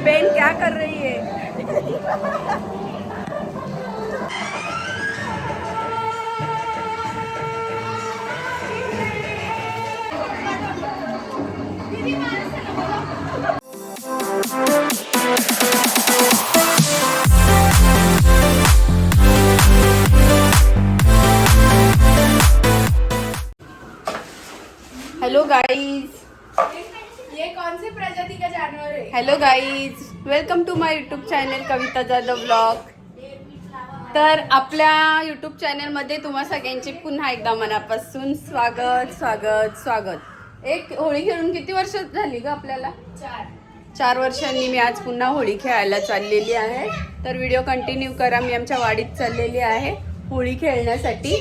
बहन क्या कर रही है? हेलो गाइस, ये कौन सी प्रजाति का जानवर है? Hello guys, welcome to my YouTube channel Kavita Jadhav blog. तर आपल्या यूट्यूब चॅनलमध्ये तुम्हा सगळ्यांचे पुन्हा एकदा मनापासून स्वागत स्वागत स्वागत. एक होळी खेळून किती वर्ष झाली ग आपल्याला? 4 वर्षांनी मी आज पुन्हा होळी खेळायला चाललेली आहे. तर व्हिडिओ कंटिन्यू करा. मी आमच्या वाडीत चाललेली आहे होळी खेळण्यासाठी.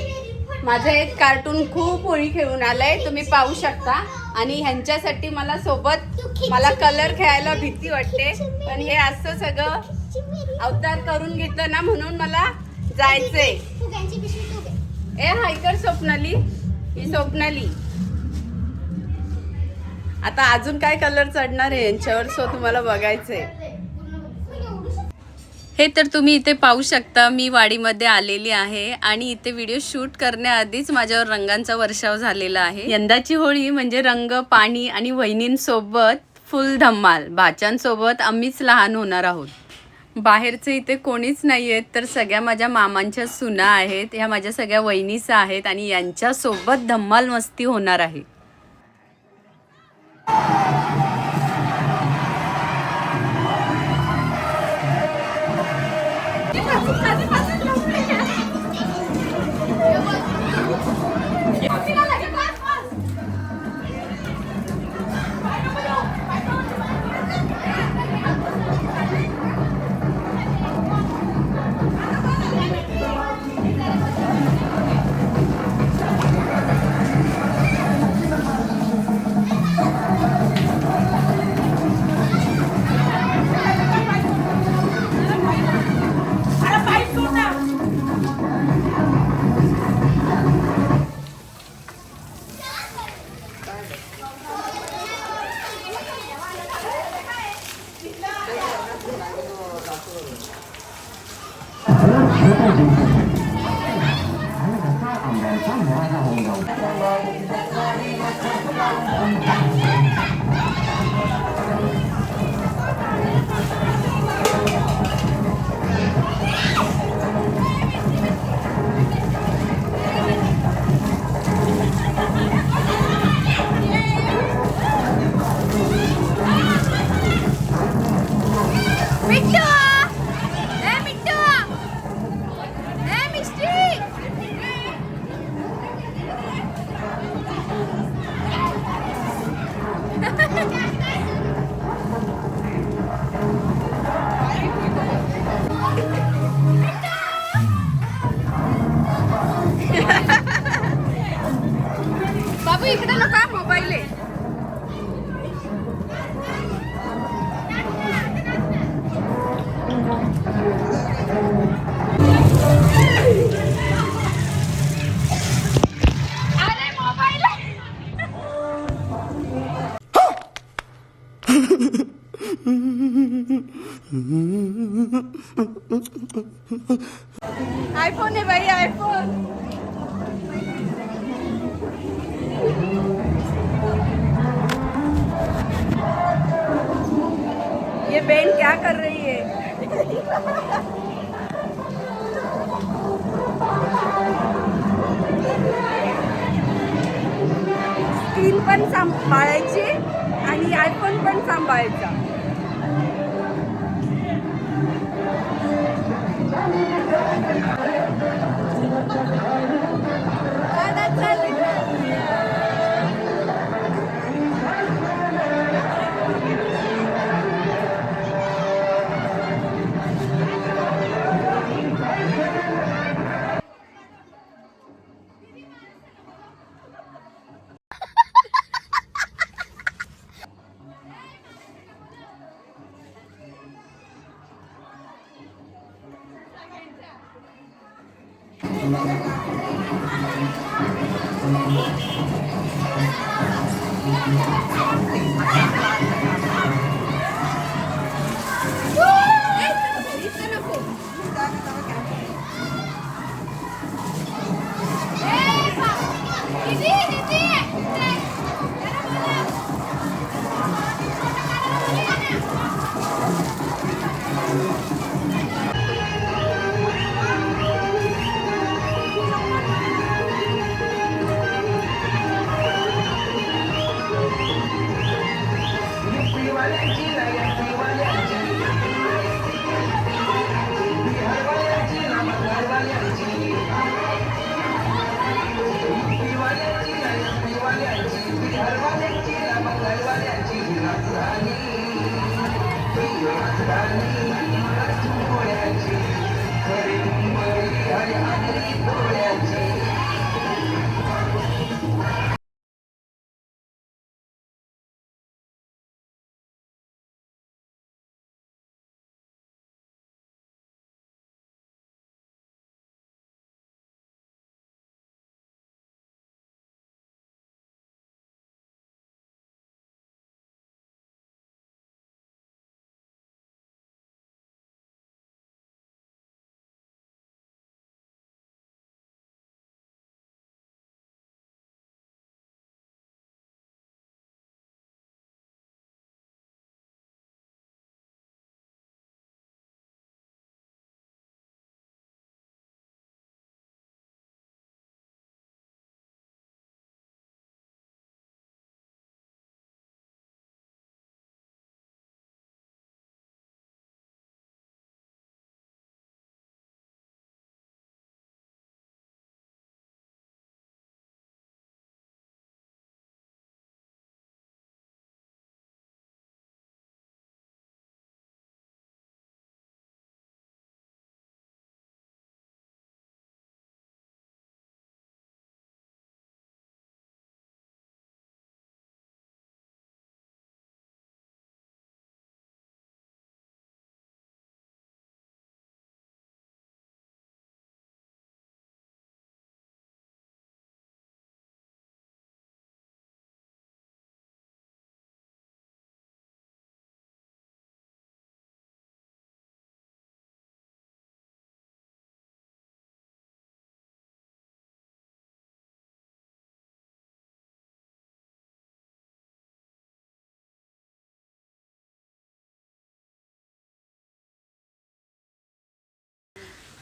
माझं एक कार्टून खूप होळी खेळून आलंय, तुम्ही पाहू शकता. आणि ह्यांच्यासाठी मला कलर खेळायला भीती वाटते, पण हे असं सगळं अवतार करून घेतलं ना, म्हणून मला जायचंय. ए हायकर स्वप्नाली, ही स्वप्नाली. आता अजून काय कलर चढणार आहे यांच्यावर, सो तुम्हाला बघायचंय. हे तर तुम्ही इथे पाहू शकता. मी वाडीमध्ये आलेली आहे आणि इथे व्हिडिओ शूट करण्याआधीच माझ्यावर रंगांचा वर्षाव झालेला आहे. यंदाची होळी म्हणजे रंग, पाणी आणि वहिनींसोबत फुल धम्माल. भाच्यांसोबत आम्हीच लहान होणार आहोत. बाहेरचे इथे कोणीच नाही आहेत, तर सगळ्या माझ्या मामांच्या सुना आहेत. ह्या माझ्या सगळ्या वहिनीच आहेत आणि यांच्यासोबत धम्माल मस्ती होणार आहे. बाबू इकडे नका, मोबाईल आहे. अरे मोबाईल आयफोन आहे भाई, आयफोन. ये बहन क्या कर रही है? स्क्रीन पण सांभाळायची आणि आयफोन पण सांभाळायचा.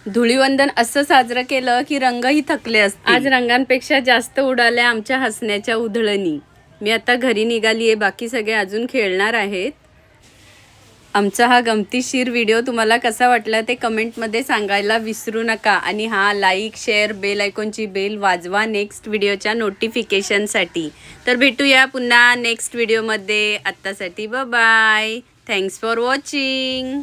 धुळीवंदन असं साजरं केलं की रंगही थकले असते. आज रंगांपेक्षा जास्त उडाल्या आमच्या हसण्याच्या उधळणी. मी आता घरी निघाली आहे, बाकी सगळे अजून खेळणार आहेत. आमचा हा गमतीशीर व्हिडिओ तुम्हाला कसा वाटला ते कमेंटमध्ये सांगायला विसरू नका. आणि लाईक शेअर बेल आयकॉनची बेल वाजवा नेक्स्ट व्हिडिओच्या नोटिफिकेशनसाठी. तर भेटूया पुन्हा नेक्स्ट व्हिडिओमध्ये. आत्तासाठी बाय. Thanks for watching.